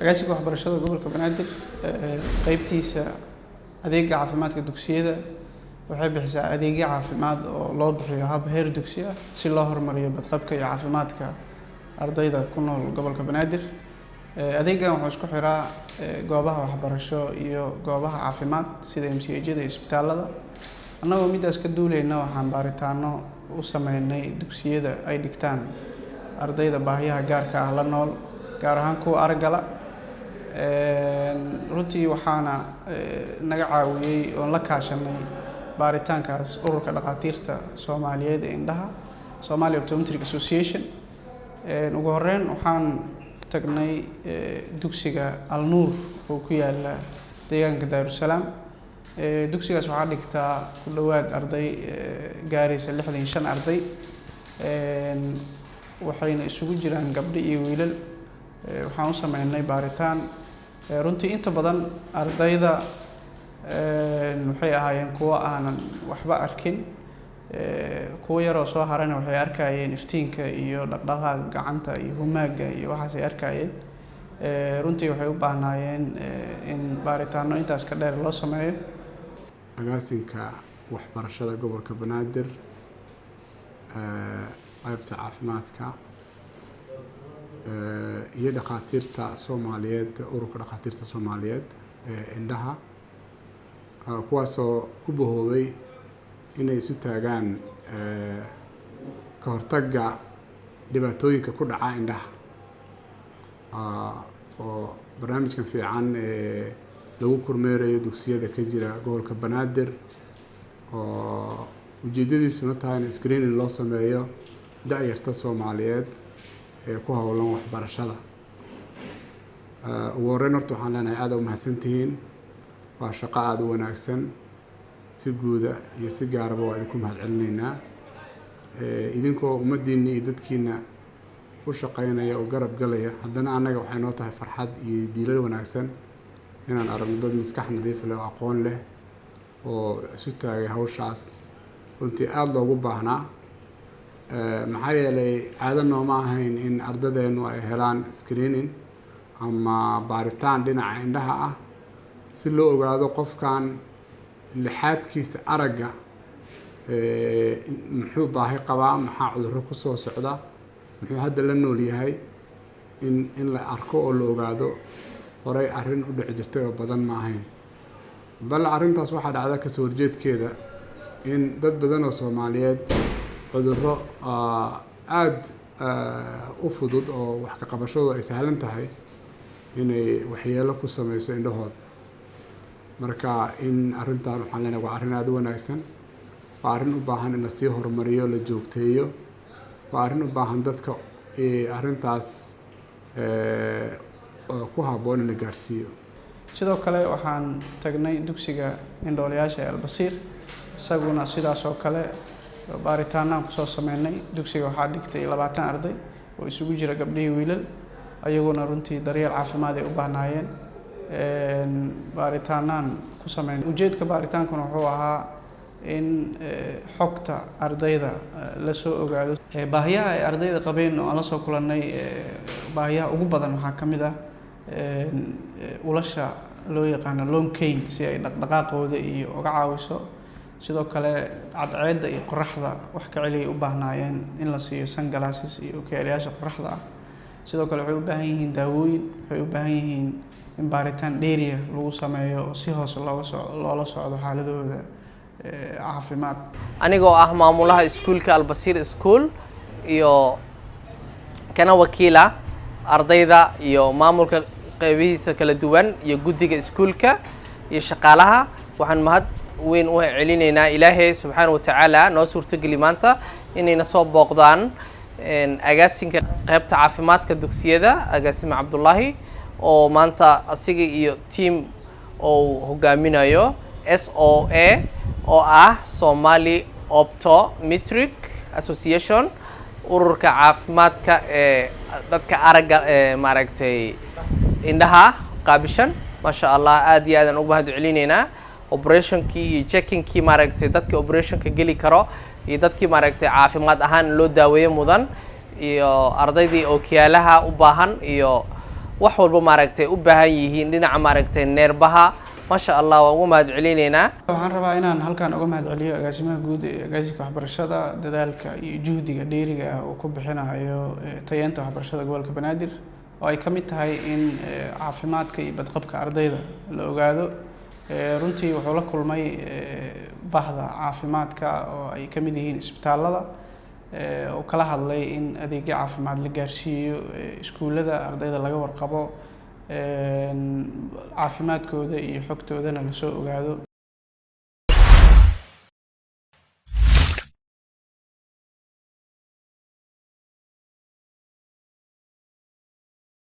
agaasiga waxbarashada gobolka Banaadir qaybtiisa adeegga caafimaadka dugsiyada waxay bixisaa adeegyo caafimaad oo loo bixiyo hab heer dugsi ah si loo horumariyo badqabka iyo caafimaadka ardayda ku nool gobolka Banaadir. adeeggan wuxuu isku xiraa goobaha waxbarasho iyo goobaha caafimaad sida MCH-yada iyo isbitaalada. annagoo midaas ka duulayna waxaan baaritaano u sameynay dugsiyada ay dhigtaan ardayda baahiyaha gaarka ah la nool, gaar ahaan kuwa aragala. runtii waxaana naga caawiyey oo la kaashanay baaritaankaas ururka dhaqaatiirta Soomaaliyeed ee indhaha, Somali Optometric Association. ugu horreyn waxaan tagnay dugsiga Al Nuur oo ku yaala deegaanka Daarusalaam. dugsigaas waxaa dhigtaa ku dhawaad arday gaaraysa 65 arday, waxayna isugu jiraan gabdho iyo wiilal. waxaan u sameynay baaritaan. runtii inta badan ardayda waxay ahaayeen kuwo aanan waxba arkin, kuwo yaroo soo harana waxay arkayeen iftiinka iyo dhaqdhaqaaqa gacanta iyo humaaga iyo waxaas ay arkayeen. runtii waxay u baahnaayeen in baaritaano intaas ka dheer loo sameeyo. agaasinka waxbarashada gobolka Banaadir qaybta caafimaadka iyo dhaqaatiirta Soomaaliyeed, ururka dhaqaatiirta Soomaaliyeed ee indhaha, kuwaasoo ku bahoobay inay isu taagaan ka hortagga dhibaatooyinka ku dhaca indhaha. oo barnaamijkan fiican ee lagu kormeerayo dugsiyada ka jira gobolka Banaadir oo ujeedadiisuna tahay in screening loo sameeyo da'yarta Soomaaliyeed ee ku hawlan waxbarashada. ugu horreyn horta waxaan leenahay aad u mahadsantihiin, waa shaqo aad u wanaagsan, si guuda iyo si gaaraba waa idinku mahadcelinaynaa. idinkoo ummaddiinna iyo dadkiina u shaqaynaya oo garab galaya, haddana annaga waxay noo tahay farxad iyo diilal wanaagsan inaan aragno dad maskax nadiif leh oo aqoon leh oo isu taagay hawshaas runtii aada loogu baahnaa. maxaa yeelay caado nooma ahayn in ardadeennu ay helaan screening ama baaritaan dhinaca indhaha ah si loo ogaado qofkan lixaadkiisa aragga muxuu baahi qabaa, maxaa cudurro ku soo socda, muxuu hadda la nool yahay. in la arko oo la ogaado horey arrin u dhici jirtay oo badan ma ahayn. bal arrintaas waxaa dhacda kasoo horjeedkeeda in dad badan oo Soomaaliyeed cudurro aad u fudud oo wax ka qabashadu ay sahlan tahay inay waxyeelo ku sameyso indhahooda. marka in arrintan waxaan leenahay waa arrin aad u wanaagsan, waa arrin u baahan in la sii horumariyo, la joogteeyo, waa arrin u baahan dadka arrintaas ku habboon in la gaarsiiyo. sidoo kale waxaan tagnay dugsiga indhoolayaasha Al Basiir, isaguna sidaas oo kale baaritaanaan kusoo sameynay. dugsiga waxaa dhigtay 20 arday oo isugu jira gabdho iyo wiilal, ayaguna runtii daryeel caafimaad ay u baahnaayeen. baaritaanaan ku sameynay. ujeedka baaritaankuna wuxuu ahaa in xogta ardayda la soo ogaado. baahiyaha ay ardayda qabeen oo aan la soo kulannay, baahiyaha ugu badan waxaa ka mid ah ulasha loo yaqaano long cane si ay dhaqdhaqaaqooda iyo uga caawiso. sidoo kale cadceedda iyo qoraxda wax ka celiyay u baahnaayeen in la siiyo sunglasses iyo okyaalayaasha qoraxda ah. sidoo kale waxay u baahan yihiin daawooyin, waxay u baahan yihiin in baaritaan dheeriya lagu sameeyo oo si hoose loola socdo xaaladooda caafimaad. anigoo ah maamulaha iskuulka Al Basiir School iyo kana wakiila ardayda iyo maamulka qaybihiisa kala duwan iyo guddiga iskuulka iyo shaqaalaha, waxaan mahad weyn u celinaynaa Ilaahay subxaanahu wa tacaala noo suurtageli maanta inayna soo booqdaan agaasinka qaybta caafimaadka dugsiyada agaasime Cabdullaahi oo maanta asiga iyo team oo hogaaminayo SOA oo ah Somali Optometric Association, ururka caafimaadka ee dadka aragga maaragtay indhaha qaabishan. maasha Allah aad iyo aadan ugu mahad celinaynaa. operationkii iyo checkingkii maaragtay dadka operationka geli karo iyo dadkii maaragtay caafimaad ahaan loo daaweeyo mudan iyo ardaydii ookiyaalaha u baahan iyo wax walba maaragtay u baahan yihiin dhinaca maaragtay neerbaha maasha allah waan ugu mahad celinaynaa. waxaan rabaa inaan halkan uga mahad celiyo agaasimaha guud ee agaasinka waxbarashada dadaalka iyo juhdiga dheeriga ah oo ku bixinayo tayeenta waxbarashada gobolka Banaadir oo ay ka mid tahay in caafimaadka iyo badqabka ardayda la ogaado. runtii wuxuu la kulmay bahda caafimaadka oo ay ka mid yihiin isbitaalada oo kala hadlay in adeegyo caafimaad la gaarsiiyo iskuulada ardayda laga warqabo caafimaadkooda iyo xogtoodana la soo ogaado.